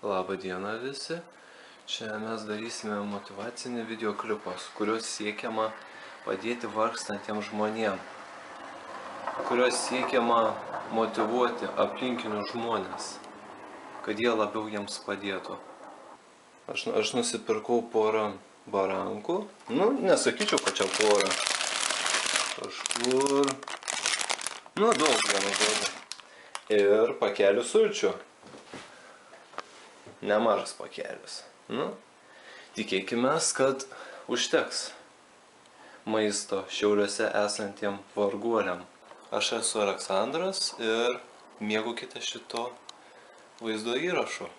Labą dieną visi. Čia mes darysime motyvacinį videoklipą, kuriuo siekiama padėti vargstantiems žmonėms, kuriuo siekiama motyvuoti aplinkinius žmonės, kad jie labiau jiems padėtų. Aš nusipirkau porą barankų, nesakyčiau, kad čia porą, kažkur, daug vienu žodžiu, ir pakelį sulčių. Nemažas pakelis. Tikėkime, kad užteks maisto Šiauliuose esantiem varguoliam. Aš esu Aleksandras ir mėgaukite šito vaizdo įrašo.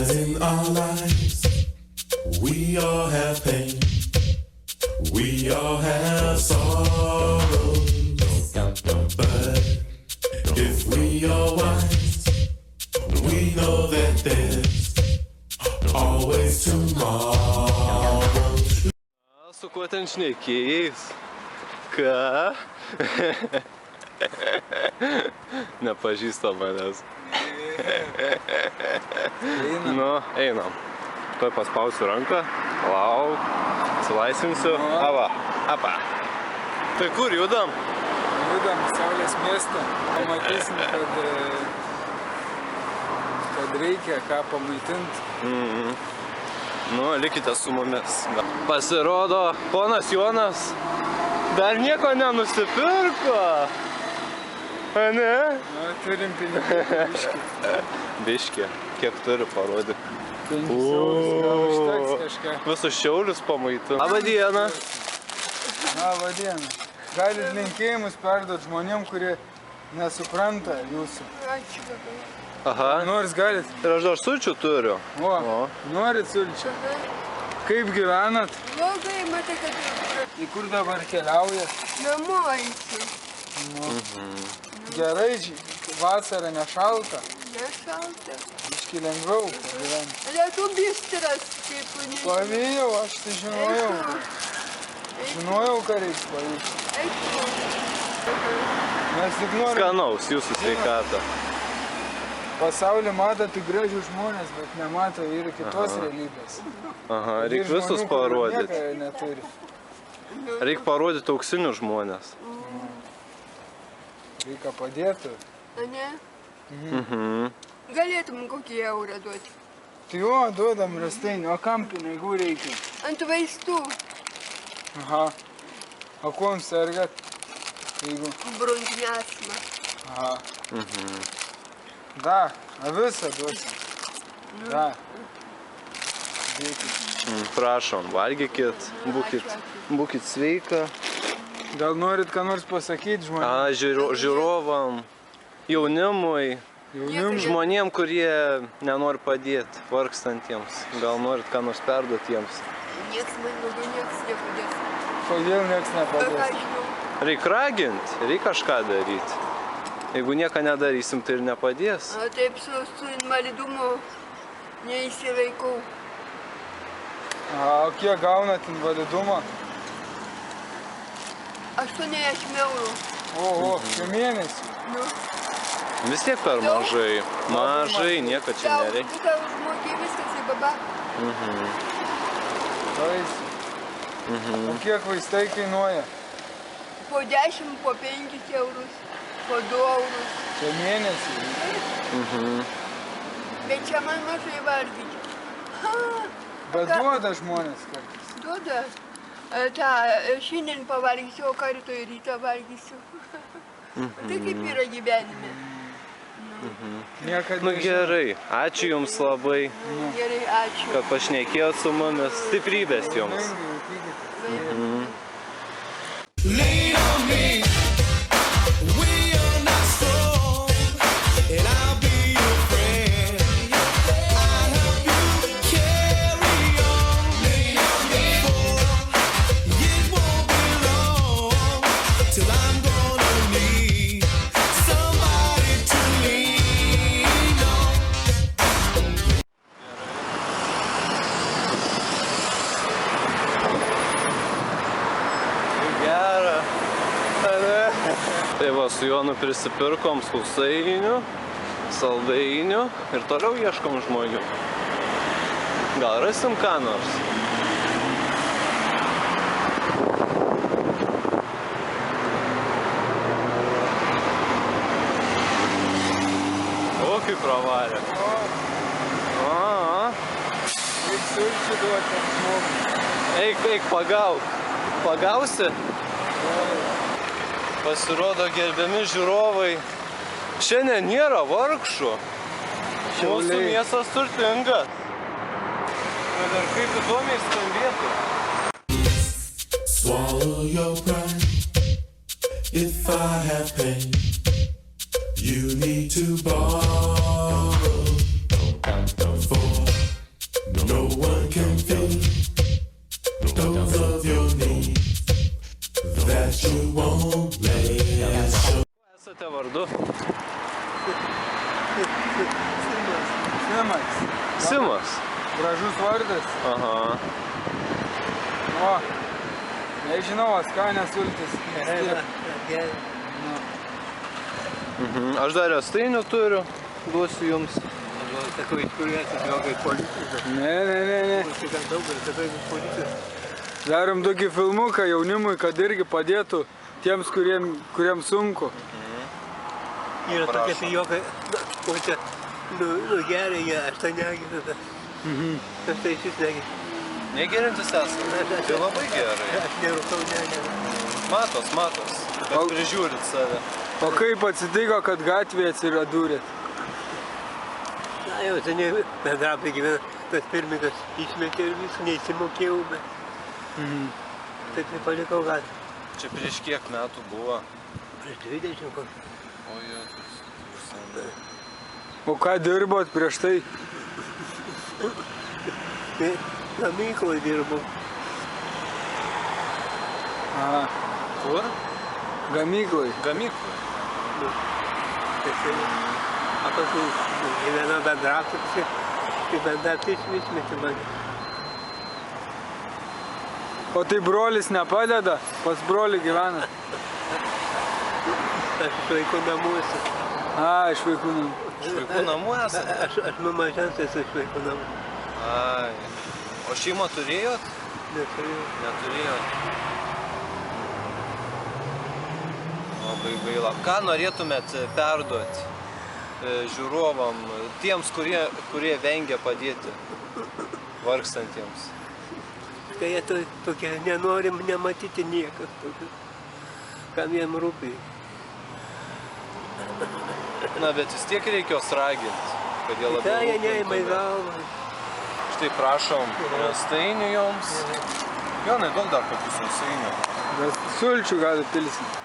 In our lives, we all have pain, we all have sorrow, but if we are wise, we know that there's always tomorrow. Su kuo ten šnekėjais? Ką? Nepažįsta manęs. Einam. Tuoj paspausiu ranką. Lauk. Atsilaisvinsiu. Apa. Tai kur judam? Judam į Saulės miestą. Pamatysim, kad reikia ką pamaitinti. Likite su mumis. Pasirodo, ponas Jonas dar nieko nenusipirko. Ne? Turim pinigų. Biškį. Kiek turi parodyk. 5 eurus, gal užteks kažką. Visus Šiaulius pamaitų. Labą dieną. Labą dieną. Galit linkėjimus perduoti žmonėm, kurie nesupranta jūsų. Ačiū labai. Aha. Nors galit. Ir aš dar sulčių turiu. Norit sulčių? Kaip gyvenat? Blogai, matai, kad Į kur dabar keliaujat? namo eisiu. Gerai, vasara nešalta. Nešalta. Biškį lengviau gyventi. Lietu bistras, kaip nežinau. Pavėjau, aš tai žinojau. Žinojau, ką reiks pavyti. Mes tik norim. Skanaus jūsų sveikatą. Pasaulį mato tik gražių žmonės, bet nemato ir kitos realybės. Aha, reik visus parodyti. Nieko neturi. Reik parodyti auksinius žmonės. Reikia padėti. Ne? Galėtum kokį eurą duoti. Tai duodam rastainį, o kam pinigų reikia? Ant vaistų. Aha. O kuom sergat? Jeigu... Bronzinį astmą. Aha. Da, visą duosim. Da. Dėkit. Prašom, valgykit, būkit sveika. Gal norit ką nors pasakyti žmonėms? Žiūrovam, jaunimui, žmonėm, kurie nenori padėti vargstantiems. Gal norit ką nors perduoti jiems? Nieks man daugiau nepadės. Kodėl nieks Ką nepadės? žinau. Reik raginti, reik kažką daryti. Jeigu nieko nedarysim, tai ir nepadės. Taip su invalidumu neįsilaikau. O kiek gaunat invalidumą? 80 eurų. Oho, šią mėnesį. Vis tiek per mažai. Mažai, nieko čia nereikia. Tau užmokė viskas į baba. O kiek vaistai kainuoja? po 10, po 5 eurus, po 2 eurus. Čia mėnesį. Bet čia man mažai valgyti. Bet duoda žmonės kartais. Duoda. Šiandien pavalgysiu, o ką rytoj rytą valgysiu. Tai kaip yra gyvenime. Niekada Nu gerai, ačiū Jums labai, Gerai, ačiū. kad pašnekėjot su mumis. Stiprybės Jums. Lean on me. We are not strong, and I'll be your friend. I'll help you carry on. Lean on me. It won't be long till I'm gonna need somebody to lean on. Gera. Tai va, su Jonu prisipirkom sausainių, saldainių ir toliau ieškom žmonių. Gal rasim ką nors? O, kaip pravarė. Reik sulčių duoti žmogui. Eik, pagauk. Pagausi? Pasirodo, gerbiami žiūrovai, šiandien nėra vargšų. Mūsų miestas turtingas. Ir kaip įdomiai skambėtų. Swallow your pride. If I have pain, you need to borrow. For no one can fill those of your needs that you won't let show. Esate vardu? Simas. Simas. Gražus vardas. Aha. O, nežinau, skanės sultis. Aš dar restainių turiu, duosiu Jums. Ne. Darom tokį filmuką jaunimui, kad irgi padėtų tiems, kuriems sunku. Yra tokia pijokai, o čia, geria jie, aš tą negeriu tada. Aš tai šis negeriu. Negerintis esate? Tai labai gerai. Aš nerūkau, negeriu. Matos. Bet prižiūrit save. O kaip atsitiko, kad gatvėje atsiradūrėt? Na jau, seniai bendrapai gyvena, tas pirmininkas išmetė ir visų neįsimokėjau, bet taip ir palikau gatvę. Čia prieš kiek metų buvo? Prieš 20 kokį. O Jėzus, senai. O ką dirbot prieš tai? Tai gamykloje dirbau. Aha, Kur? gamykloj. Gamykloj. A paskui gyvena bendrapai, tai bendrapai išmetė mane. O tai brolis nepadeda? Pas brolį gyvena. Aš iš vaikų namuose. Iš vaikų namų. Iš vaikų namų esate? Aš nuo mažens esu iš vaikų namų. Ai. O šeimą turėjot? Neturėjau. Neturėjot. Labai gaila. Ką norėtumėt perduoti žiūrovam, tiems, kurie vengia padėti vargstantiems? Tai jie tokie nenorim nematyti niekas, kam jiem rūpi. Na, bet vis tiek reikia jos raginti, kad jie labiau Tai jie neima į rūpintume. galvą. Štai prašom restainių Jums. Jonai, duok dar kokių sausainių. Bet sulčių gali pilsint.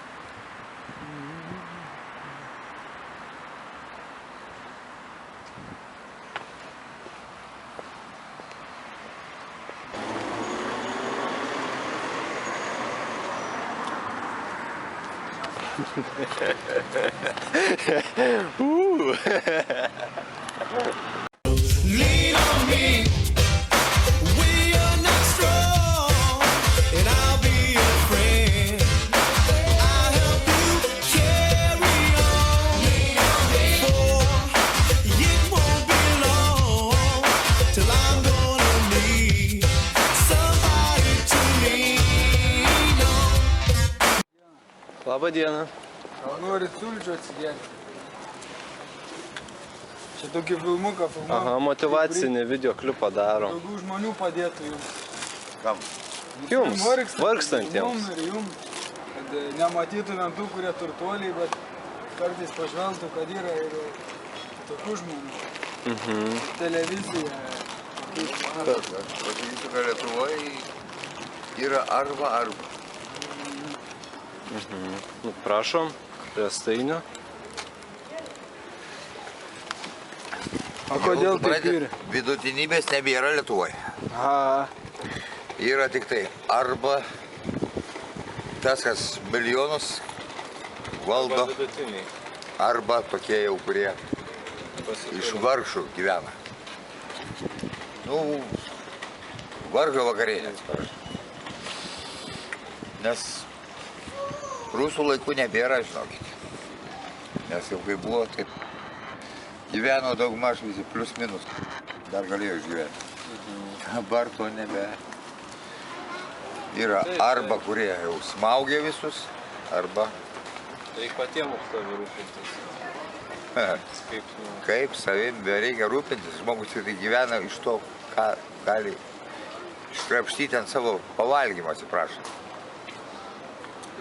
Lean on me. We are not strong, and I'll be your friend. I'll help you carry on. For it won't be long till I'm gonna need somebody to lean on. Labą dieną. Gal norit sulčių atsigerti? Čia tokį filmuką filmuoja. Aha, motyvacinį videoklipą darom. Daugiau žmonių padėtų jums. Kam? Jums, Vargstantiems. vargstantiems. Jums ir jums. Kad nematytumėm tų, kurie turtuoliai, bet kartais pažvelgtų, kad yra ir tokių žmonių. Televizija. Aš pasakysiu, kad Lietuvoje yra arba. Nu, prašom, riestainio. O kodėl taip yra? Vidutinybės nebėra Lietuvoje. Aha. Yra tik tai arba tas, kas milijonus valdo, Vidutiniai. arba tokie jau, kurie iš vargšų gyvena. Nu, vargo vakarienės. Nes rusų laikų nebėra, žinokit. Nes jau kai buvo, taip gyveno daugmaž visi, plius minus. Dar galėjo išgyventi. Dabar to nebe. Yra arba kurie jau smaugia visus, arba Reikia patiems už tave rūpintis. Kaip, nu, kaip savim reikia rūpintis. Žmogus tik gyvena iš to, ką gali iškrapštyti ant savo pavalgymo, atsiprašau.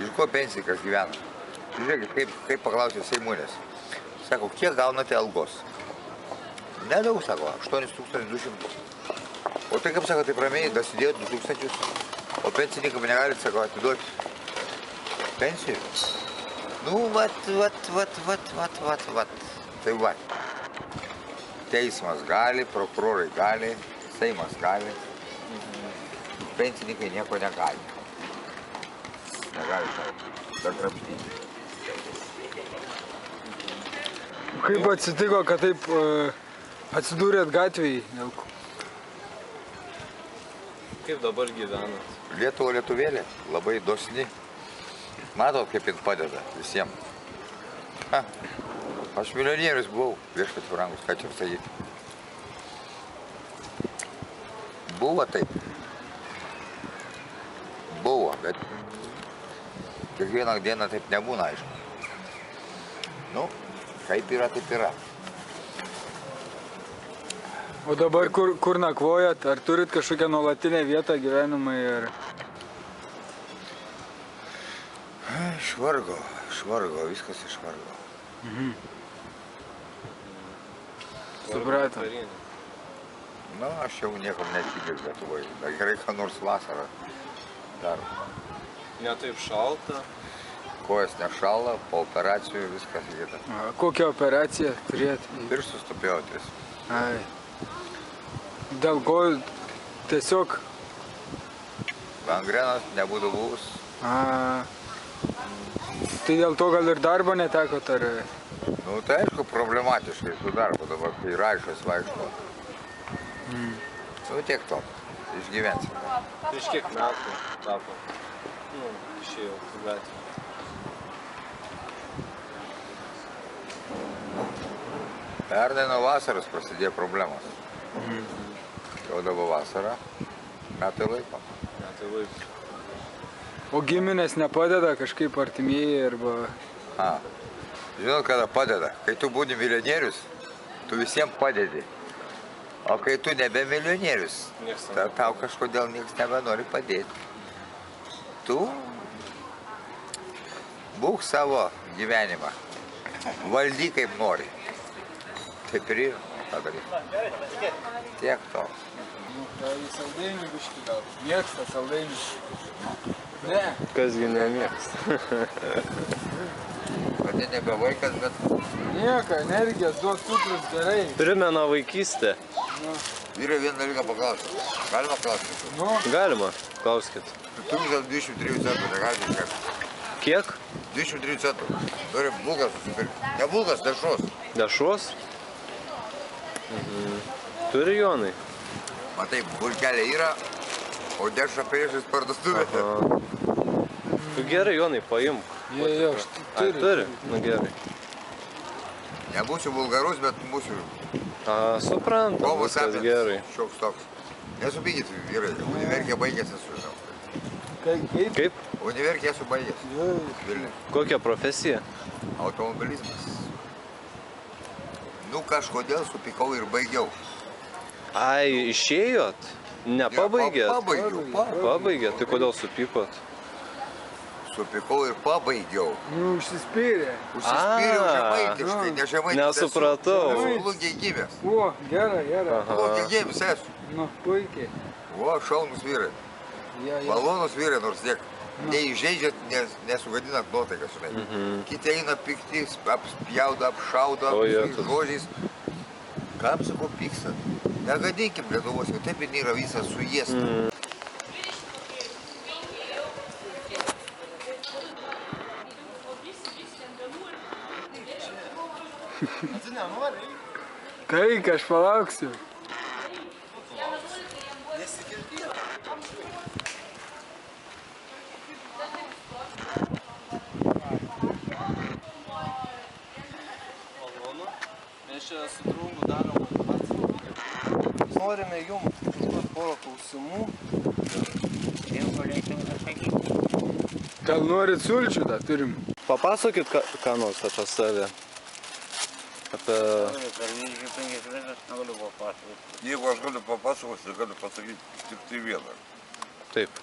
Iš ko pensininkas gyvena? Žiūrėkit, kaip paklausė Seimūnės. Sako, kiek gaunate algos? Nedaug, sako, 8200. O tai kaip sako, taip ramiai, dasidėjo 2000. O pensininkam negalit, sako, atiduoti pensijų. Nu, vat. Tai va. Teismas gali, prokurorai gali, Seimas gali. Pensininkai nieko negali. Negali dar krapštyti. Kaip atsitiko, kad taip atsidūrėt gatvėje? kaip dabar gyvenat? Lietuva lietuvėlė, labai dosni. Matot, kaip jin padeda visiems. Ha, aš milijonierius buvau, viešpat brangus, ką čia sakyti. Buvo taip. Buvo, bet kiekvieną dieną taip nebūna, aišku. Nu, kaip yra, taip yra. O dabar kur nakvojat? Ar turit kažkokią nuolatinę vietą gyvenimai? Ar... Švargo, viskas išvargo. Supratom. Na, aš jau niekam netikiu Lietuvoje. Dar gerai, ką nors vasarą daro. Ne taip šalta. Kojas nešala, po operacijų viskas įgėta. Kokią operaciją turėt? Pirštus tupėjotės. Ai. Dėl ko tiesiog... Gangrenas nebūtų buvus. Tai dėl to gal ir darbo netekot, ar... Nu, tai aišku, problematiškai su darbu dabar, kai raišas vaikšto. Nu, tiek to. Išgyvensim. Prieš kiek metų tapo? Nu, išėjau į gatvę. Pernai nuo vasaros prasidėjo problemos. Jau dabar vasara, metai laiko. Metai laiko. O giminės nepadeda kažkaip artimieji arba... Žinot, kada padeda? Kai tu būni milijonierius, tu visiems padedi. O kai tu nebe milijonierius, tau kažkodėl niekas nebenori padėti. Tu būk savo gyvenimą. Valdy kaip nori. Taip ir yra, ką daryti. Tiek to. Nu, tai saldainių biškį gal. Mėgsta saldainių. Ne. Kasgi nemėgs. Bet tai nebe vaikas, bet... Nieko, energijos, duok cukrus gerai. Primena vaikystę. Vyrai vieną dalyką paklausti. Galima klausti? Nu, Galima, klauskit. Tu turi gal 23 centų, negalite iškart. Kiek? 23 centų. Turim bulgas susipirkti. Ne bulgas, dešros. Dešros? Turi Jonai? Matai, bulkelė yra, o dešrą priešais parduotuvė. Tu gerai, Jonai, paimk. jo, Turi? Nu gerai. Nebūsiu vulgarus, bet būsiu Suprantam, homo viskas sapiens. gerai. Šioks toks. Nesupykit, vyrai, univergė baigėsi su žinau. Kaip? Kaip? Univerke esu baigęs. Vilniuje. Kokia profesija? Automobilizmas. Nu kažkodėl supykau ir baigiau. Ai, išėjot? Nepabaigėt? Pabaigiau. Pabaigėt, tai kodėl supykot? Supykau ir pabaigiau. Nu, užsispyrė. Užsispyriau A, žemaitiškai, ne žemaitis. nesupratau. Esu Plungėj gimęs. O, gerai, gerai. Plungėj gimęs esu. Nu, puikiai. O, šaunus vyrai. Ja, ja. Malonus vyrai, nors tiek neįžeidžiat, nesugadinat nuotaiką, žinai. Kiti eina pikti, apspjaudo, apšaudo, O, apspjaudo Jėzus. žodžiais. Kam sakau pykstat? Negadinkim Lietuvos, jau taip ir yra visas suėsta. Kaik, aš palauksiu. Mes čia su draugu darom motyvaciją. Norime jums užduoti porą klausimų. Gal norit sulčių dar turim? Papasakokit ką nors apie save. Apie... Jeigu aš galiu papasakoti, tai galiu pasakyti tik tai vieną. Taip.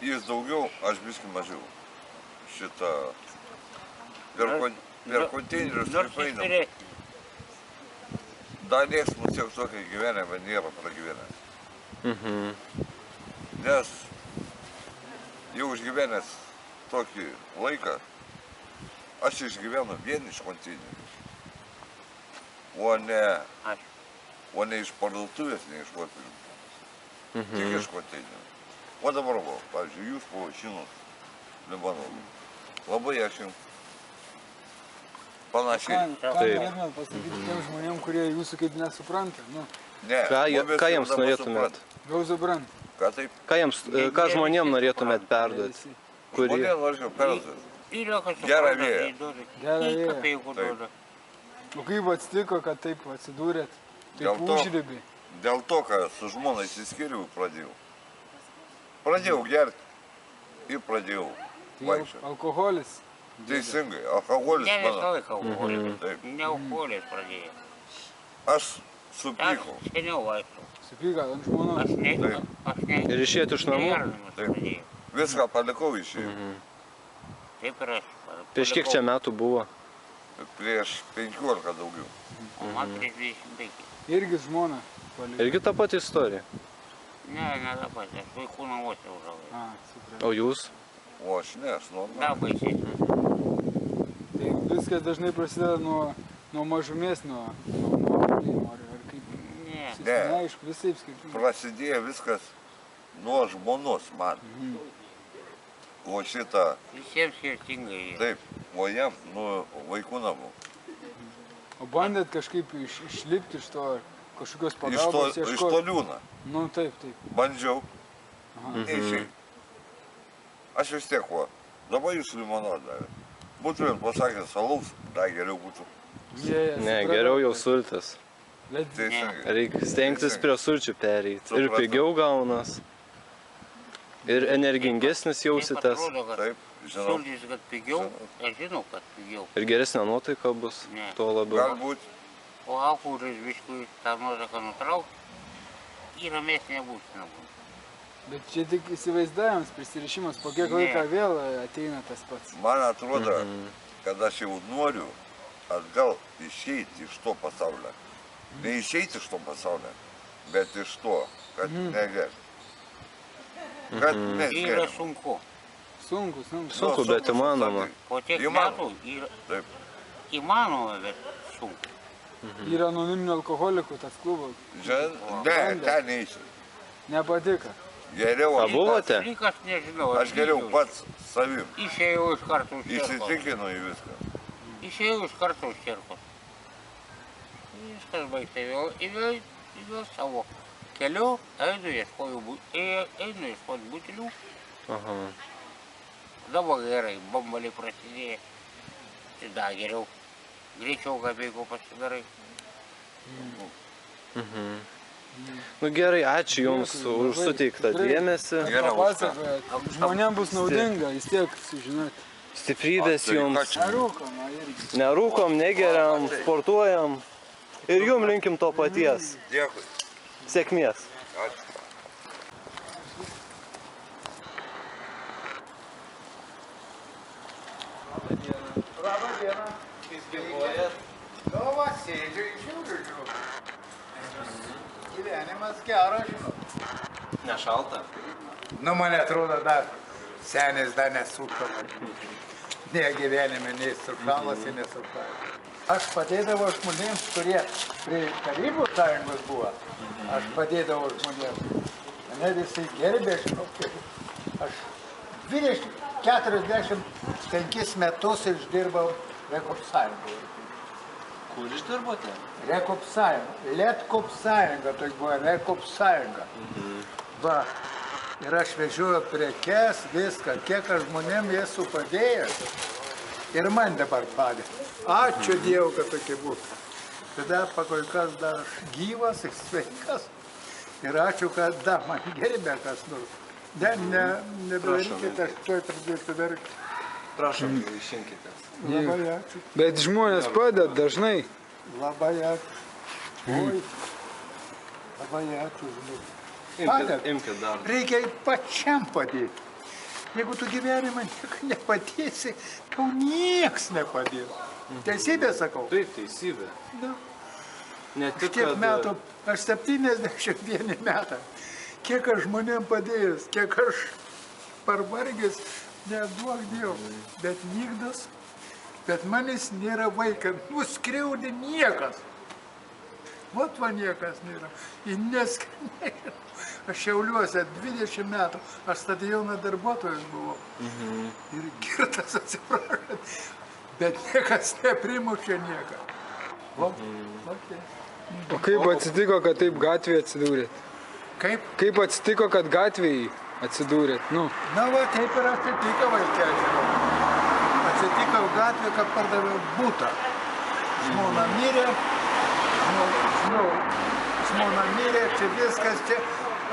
Jis daugiau, aš biskį mažiau. Šitą... Per konteinerius kaip einam. Dar nieks mums tiek tokį gyvenimą nėra pragyvenęs. Nes jau išgyvenęs tokį laiką, aš išgyvenu vien iš konteinerių. O ne iš parduotuvės, ne iš konteinerių. Tik iš konteinerių. O dabar, pavyzdžiui, jūs pavašinus Libanonų. Labai aš jums panašiai. Ką norėtumėt pasakyti tiem žmonėm, kurie jūsų kaip nesupranta? Nu, Ne, Ką jiems norėtumėt? gal supranta. Ką taip? Ką žmonėm norėtumėt perduoti? Kurie... Kodėl norėčiau perduoti? Gerą vėją. Gerą vėją. O kaip atsitiko, kad taip atsidūrėt? Taip Dėl to- užribį. Dėl to, kad su žmona įsiskiriau, pradėjau. Pradėjau gerti ir pradėjau Tai vaikščioti. alkoholis. Teisingai, alkoholis Ne visą mano. laiką alkoholis. Taip. Ne alkoholis pradėjo. Aš Aš supykau. seniau vaikščiau. Supyka ant žmonos. Aš ne... Ir išėjot iš namų? Negerdamas Taip. pradėjau. Viską palikau išėjau. Taip ir aš. Prieš kiek čia metų buvo? Prieš 15 daugiau. O man prieš 25. Irgi žmona paliko. Irgi ta pati istorija. Ne, ne dabar. Aš vaikų namuose užaugau. A, supratau. O jūs? O aš ne, aš Da, normaliai. baisiai. Tai viskas dažnai prasideda nuo mažumės, nuo auklėjimo, ar kaip. Ne. Neaišku, visai skirtingai. Prasidėjo viskas nuo žmonos man. O šitą, Visiems skirtingai. taip, o jam nuo vaikų namų. O bandėt kažkaip išlipti iš to, kažkokios Iš pagalbos to ieškoti? liūna. Nu taip, taip. Bandžiau, Aha. neišėjau. Aš vis tiek, o, dabar jūs limonadą davė. Būtumėt pasakęs salaus, dar geriau būtų. Ne, geriau jau sultis. Bet Teisingai. Reikia stengtis prie sulčių pereiti. Ir Supratau. pigiau gaunas. Ir energingesnis jausitės. Atrodo, kad Taip, žinau. sultys, kad pigiau. Aš žinau, kad pigiau. Ir geresnė nuotaika bus. Ne. Tuo labiau. Galbūt, O alkoholis biškui tą nuotaiką nutraukti, į ramesnę būseną būtų. Bet čia tik įsivaizdavimas, prisirišimas, po kiek Ne. laiko vėl ateina tas pats. man atrodo, kad aš jau noriu atgal išeiti iš to pasaulio. Ne išeiti iš to pasaulio, bet iš to, kad negerti. Kad Yra nesgeriam. sunku. Sunku. Sunku, bet įmanoma. Po tiek Įmanoma. metų yra Taip. įmanoma, bet sunku. Yra anoniminių alkoholikų tas klubas. Ne, ten neįsiu. Nepatiko. Geriau A aš buvote? Lyg aš nežinau. Aš geriau grįžau. pats savim. Išėjau iš karto už cerkos. Įsitikinu į viską. Išėjau iš karto už cerkos. Viskas baigta. Vėl savo keliu einu ieškoti butelių. Aha. Dabar gerai, bombaliai prasidėjo. Tai dar geriau. Greičiau gabėgo pasidarai. Nu gerai, ačiū Jums už suteiktą dėmesį. Gerai, už ką? Papasakojat. Žmonėms bus naudinga, vis tiek sužinoti. Stiprybės Jums. Nerūkoma irgi. Nerūkom, negeriam, sportuojam. Ir Jum linkim to paties. Dėkui. Sėkmės. Ačiū. Labą dieną. Kaip gyvuojat? Nu, va, sėdžiu, žiūriu. Gyvenimas geras, žinau. Nešalta? Nu, man atrodo, dar senis dar nesukala. Ne gyvenime, nei sušalas, nei nesušalas. Aš padėdavau žmonėms, kurie prie Tarybų sąjungos buvo. Aš padėdavau žmonėms. Mane visi gerbė, žinau, aš 45 metus išdirbau Rekop sąjungoje. Kur išdirbote? Rekop sąjunga. Lietkop sąjunga, tai buvo Rekop sąjunga. Va. Ir aš vežioju prekes, viską, kiek aš žmonėm esu padėjęs. Ir man dabar padė. Ačiū Dievui, kad tokie būtų. Tada pakol kas dar aš gyvas ir sveikas. Ir ačiū, kad dar man gerbė kas nors. Nebedarykite, aš tuoj pradėsiu verkti. Prašom, išimkitės. Labai ačiū. Bet žmonės padeda dažnai. Labai ačiū. Oi. Labai ačiū. Imkit dar. Reikia pačiam padėti. Jeigu tu gyvenimą nepadėsi, tau nieks nepadės. Teisybė sakau. Taip, teisybė. Na, Ne tik, kiek kad... metų, aš 71 metą. Kiek aš žmonėm padėjęs, kiek aš parvargęs, neduok Dievui. Bet nykdas, bet manis nėra vaikas, nuskriaudė niekas. Vat va niekas nėra. Ir neskriaudė. Aš Šiauliuose 20 metų, aš stadiono darbuotojas buvau. Ir girtas, atsiprašant, bet niekas neprimušė nieką. O kaip atsitiko, kad taip gatvėje atsidūrėt? Kaip? Kaip atsitiko, kad gatvėje atsidūrėt? Nu, Na va, taip ir atsitiko vaikeli. Atsitiko gatvė, kad pardaviau butą. Žmona mirė, žmona mirė, čia viskas, čia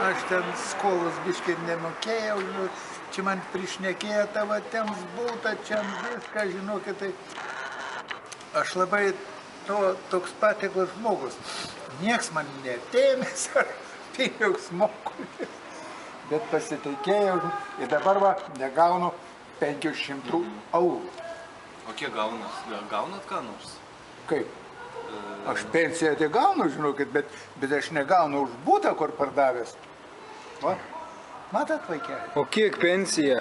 aš ten skolas biškai nemokėjau, čia man prišnekėjo tavo tiems butą, čia viską, žinokit, tai aš labai toks patiklas žmogus. Nieks man netėmės, aš pinigus moku, bet pasitikėjau ir dabar va, negaunu 500 eurų. O kiek gaunat ką nors? Kaip? Aš pensiją tai gaunu, žinokit, bet aš negaunu už butą, kur pardavęs. Va, matot vaikelį? o kiek pensija?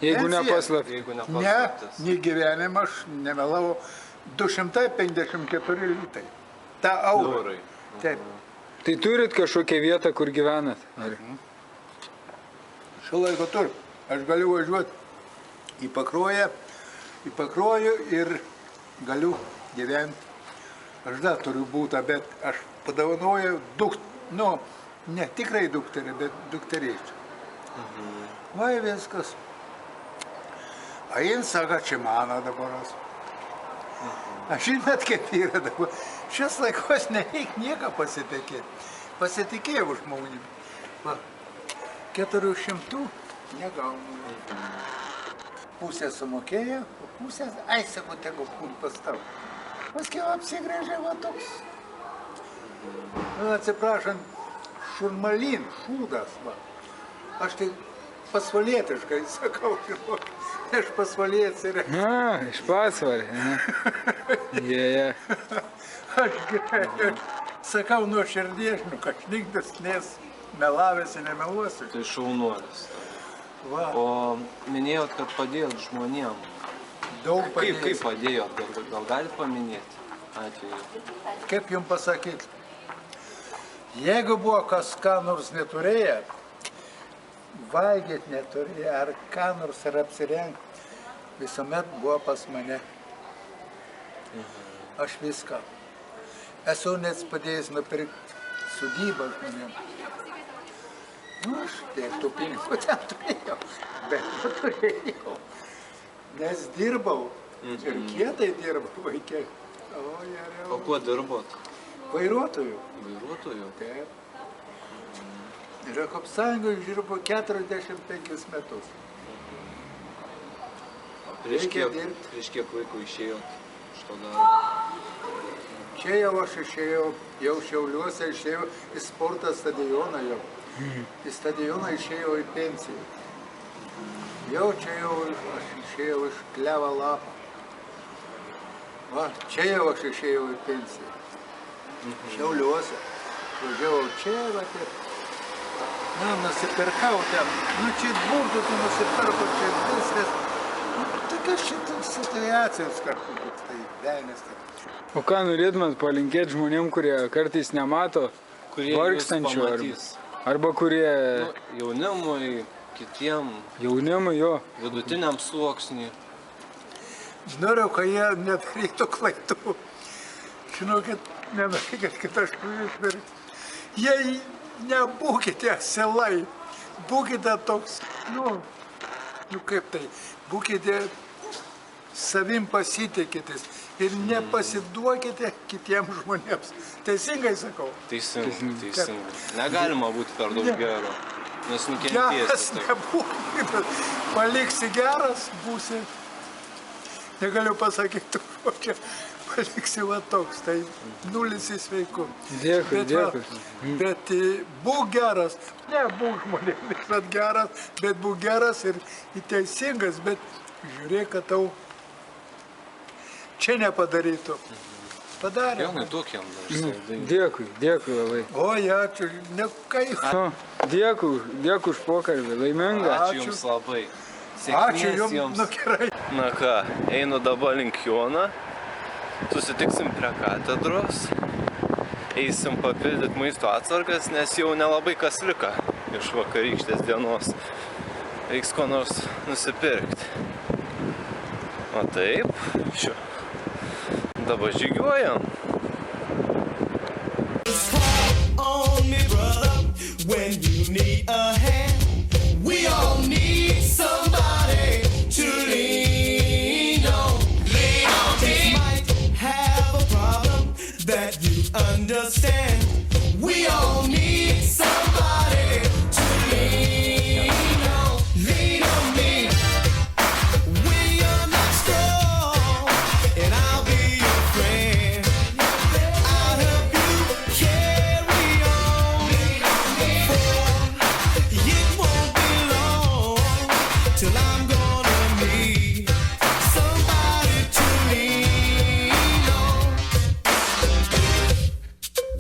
Jeigu Pensija? nepaslapti. Jeigu Ne, nepaslaptis. nei gyvenimą aš nemelavau 254 litai. Ta eurų. Eurai. Taip. Tai turit kažkokią vietą, kur gyvenat? Ar? Šiuo laiku turiu. Aš galiu važiuoti į Pakruojų ir galiu gyventi. Aš dar turiu būtą, bet aš padavanoju ne tikrai dukterį, bet dukterėčią. Va ir viskas. A jin sako, čia mano dabar. Aš žinot, kaip yra dabar. Šis laikos nereik nieką pasitikėti. Pasitikėjau žmonėm. Va, 400 negaunu. Pusę sumokėjo, o pusę, sakau, tegu pastau. Paskui apsigrėžė va toks. Atsiprašant, šurmalin, šūdas. Va. Aš tai pasvalietiškai sakau, žinok. Aš pasvalietis ir... Na, iš pasvarį. Jie. Aš sakau nuo širdies, kad nikdas nes melavęs ir nemeluosiu. Tai šaunuolis. Va, O minėjot, kad padėjot žmonėm. daug Kaip padės. padėjot? Gal galit paminėti atveju? Kaip jums pasakyti? Jeigu buvo kas ką nors neturėję, valgyti neturėjo, ar ką nors ar apsirengti, visuomet buvo pas mane. Aš viską. Esu net padėjęs nupirkti sodybą žmonėm. Nu, aš tiek tų pinigų ten turėjau, bet turėjau. Nes dirbau ir kietai dirbau vaikai. O kuo dirbot? Vairuotojų. Vairuotojų. Taip. Ir Ekopsąjungoje dirbo 45 metus. Prieš Reikia kiek, dirbt. prieš kiek laiko išėjot iš to darbo? Čia jau aš išėjau, jau Šiauliuose išėjau į sporto stadioną jau. Į stadioną išėjau į pensiją. Jau čia jau aš išėjau iš Klevo lapą. Va, čia jau aš išėjau į pensiją. Šiauliuose. Važiavau čia, va, ir nusipirkau ten. Nu, čia būtų, tu nusipirkau, čia viskas. Tokia šitą situacijos kažkokios, tai velnės. O ką norėtumėt palinkėti žmonėm, kurie kartais nemato, Kurie jus vargstančių, pamatys. arba kurie Nu, jaunimui, kitiem, jaunimui jo. vidutiniam sluoksniui. Noriu, kad jie nedarytų klaidų. Žinokit, nenorėkit, kad aš ir... Jei nebūkite asilai, būkite toks, nu kaip tai, būkite savim pasitikėtis ir nepasiduokite kitiems žmonėms. Teisingai sakau. Teisingai. Negalima būti per daug gero, nes Geras nukentėsi. nebūk, bet paliksi geras, būsi, negaliu pasakyti, o čia paliksi va toks, tai nulis į sveiku. Dėkui, Bet va, dėkui. Bet būk geras, ne būk žmonėmis, bet geras, bet būk geras ir teisingas, bet žiūrėk, kad tau čia nepadarytų. Padarė. Jonai, duok jam dar saldai. Dėkui labai. Oi, ačiū, ne kai. Nu, dėkui už pokalbį, laiminga. Ačiū jums labai. Ačiū Sėkmės jums, nu gerai. Na ką, einu dabar link Jono. Susitiksim prie katedros. Eisim papildyti maisto atsargas, nes jau nelabai kas liko iš vakarykštės dienos. Reiks ko nors nusipirkti. O taip, dabar žygiuojam. On me, brother, when you need a hand. We all need somebody to lean on. Lean on me. Might have a problem that you understand. We all need somebody to lean on. Lean on me. When you're not strong, and I'll be your friend. I'll help you carry on. For it won't be long till I'm gonna need somebody to lean on.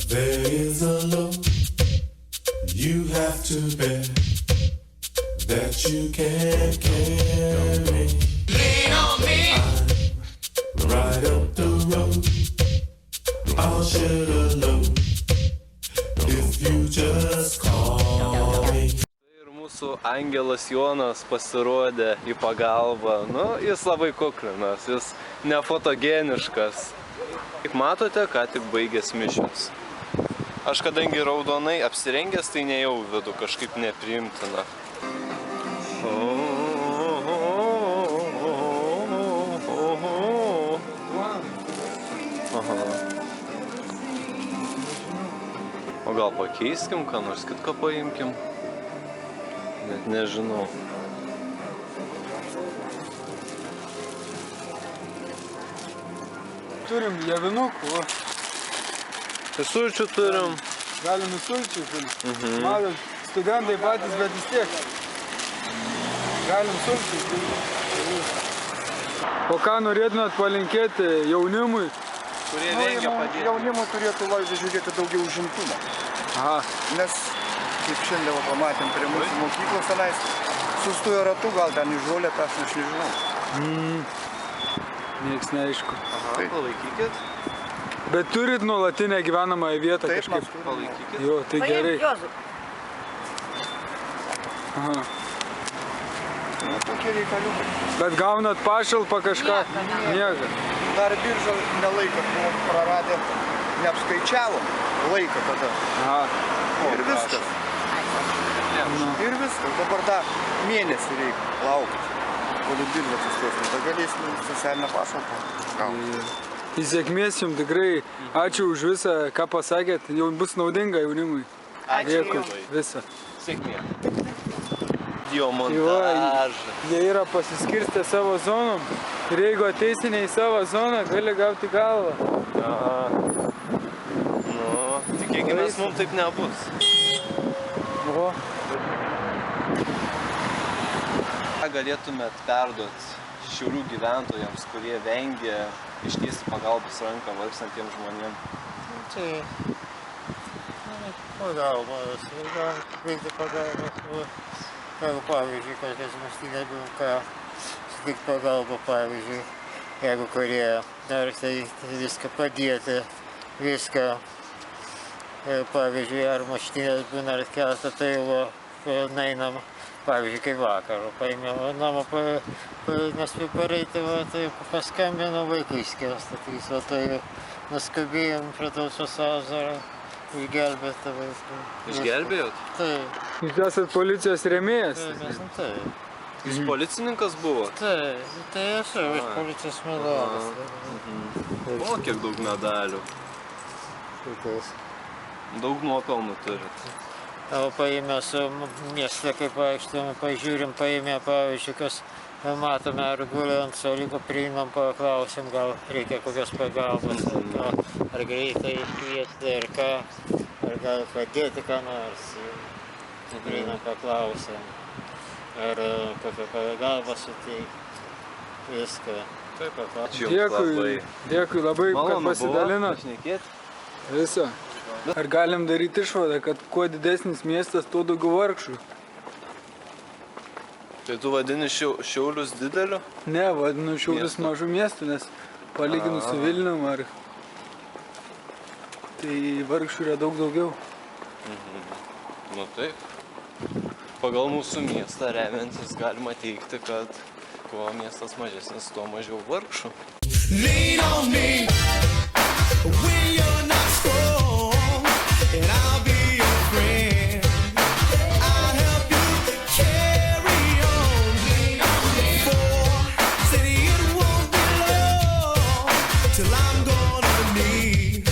There is a load you have to bear that you can't carry. Lean on me. Right up the road, I'll share a load if you just call me. Ir mūsų angelas Jonas pasirodė į pagalbą. Nu, jis labai kuklinas, jis nefotogeniškas. Kaip matote, ką tik baigęs mišios. Aš kadangi raudonai apsirengęs, tai nejau vidų kažkaip nepriimtina. Aha. O gal pakeiskim, ką nors kitką paimkim? Net nežinau. Turim javinukų, Sulčių turim. galim į sulčių pilti. Matot, studentai patys, bet vis tiek. Galim sulčių pilti. O ką norėtumėt palinkėti jaunimui? Kurie vengia padėti. Jaunimo turėtų laisvę žiūrėti daugiau užimtumą. Aha, Nes, kaip šiandien va pamatėm prie mūsų mokyklos tenais, sustojo ratu, gal ten į žolę, tas aš nežinau. nieks neaišku. Aha, palaikykit. Bet turit nuolatinę gyvenamąją vietą Taip, kažkaip? mes turime. Palaikykit. Jo, tai gerai. Aha. Nu, tokie reikaliukai. Bet gaunat pašalpą kažką? Nieko. Dar biržą nelaiką buvom praradę, neapskaičiavom laiką tada. Aha. Ir viskas. Ir viskas. Dabar dar mėnesį reikia laukti. Kol biržą atsistos, tada galėsime socialinę pašalpą gauti. į sėkmės jums tikrai. Ačiū už visą, ką pasakėt. Jau bus naudinga jaunimui. Dėkui. Visą. Sėkmė. Jo montažą. Jie yra pasiskirstę savo zonom. Ir jeigu ateisime į savo zoną, gali gauti galvą. Aha. Nu, tikėkimės, mums taip nebus. O. Ką galėtumėt perduoti Šiaulių gyventojams, kurie vengia ištiesti pagalbos ranką vargstantiems žmonėms? Tai pagalbos, veikti pagalbos. Jeigu pavyzdžiui, kažkas mąstynė ką sutikti pagalbą, pavyzdžiui, jeigu kurie nori tai viską padėti, viską, pavyzdžiui, ar maštinės būna ar keltą, tai neinam, pavyzdžiui, kaip vakaro, paėmėm namą, nes pareiti, tai paskambino vaikui skęsta, tai jis tai nuskubėjom prie tausos azarą, išgelbėti vaikų. Išgelbėjot? Taip. Jūs esat policijos rėmėjas? Taip. Jūs policininkas buvo? Taip, tai esu iš policijos medalis. O, kiek daug medalių. Daug nuopelnų turit. O paėmė su mieste, kaip vaikštome, pažiūrim, paėmė, pavyzdžiui, kas matome, ar guli ant suoliuko, prieinam, paklausim, gal reikia kokios pagalbos, ar greitai kviesti, ar ką, ar gal padėti ką nors. Prieinam, paklausim, ar kokią pagalbą suteikti, viską. Taip, ačiū Jums labai. Dėkui labai, kad pasidalinot. Pašnekėt. Viso. Ar galim daryti išvadą, kad kuo didesnis miestas, tuo daugiau vargšų? Tai tu vadini Šiaulius dideliu? Ne, vadinu Šiaulius mažų miestų, nes palyginus su Vilnium ar... Tai vargšų yra daug daugiau. Nu taip. Pagal mūsų miestą remiantis galima teigti, kad kuo miestas mažesnis, tuo mažiau vargšų. Lean on me when you're not strong, and I'll be your friend. I'll help you carry on. Lean on me. For city it won't be long till I'm gonna need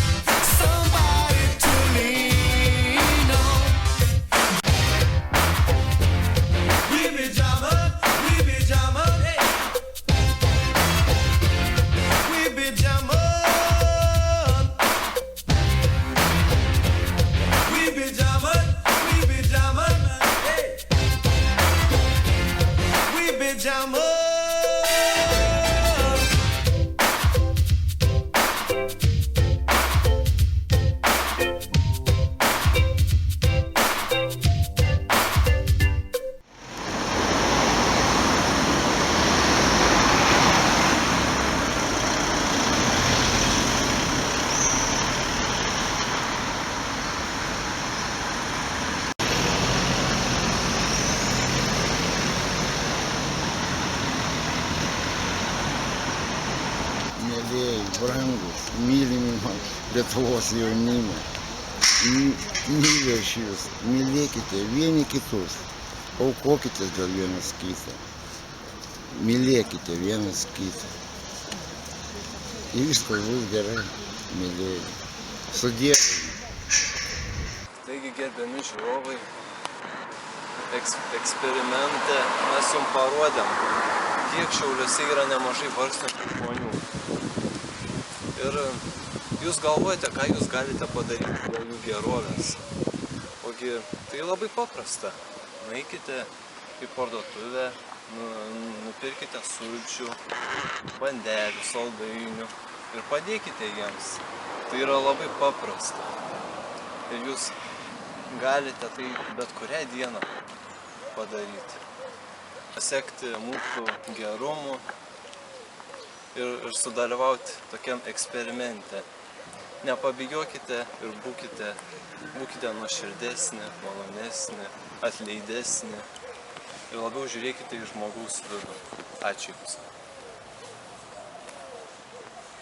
somebody to lean on. We be jamming, hey. We be jamming. Brangus, mylimi Lietuvos jaunimą, mylėš jūs, mylėkite vieni kitus, aukokite dėl vienas kitą, mylėkite vienas kitą. Ir viskas bus gerai, mylėjai. Su Dievu. Taigi, gerbiami žiūrovai, eksperimente mes jums parodėm, kiek Šiauliuose yra nemažai vargstančių žmonių. Ir jūs galvojate, ką jūs galite padaryti dėl jų gerovės. Ogi tai labai paprasta. Nueikite į parduotuvę, nupirkite sulčių, bandelių, saldainių ir padėkite jiems. Tai yra labai paprasta. Ir jūs galite tai bet kurią dieną padaryti. Pasiekti mūsų gerumu ir sudalyvauti tokiam eksperimente. Nepabijokite ir būkite nuoširdesni, malonesni, atleidesni ir labiau žiūrėkite į žmogaus vidų. Ačiū Jums.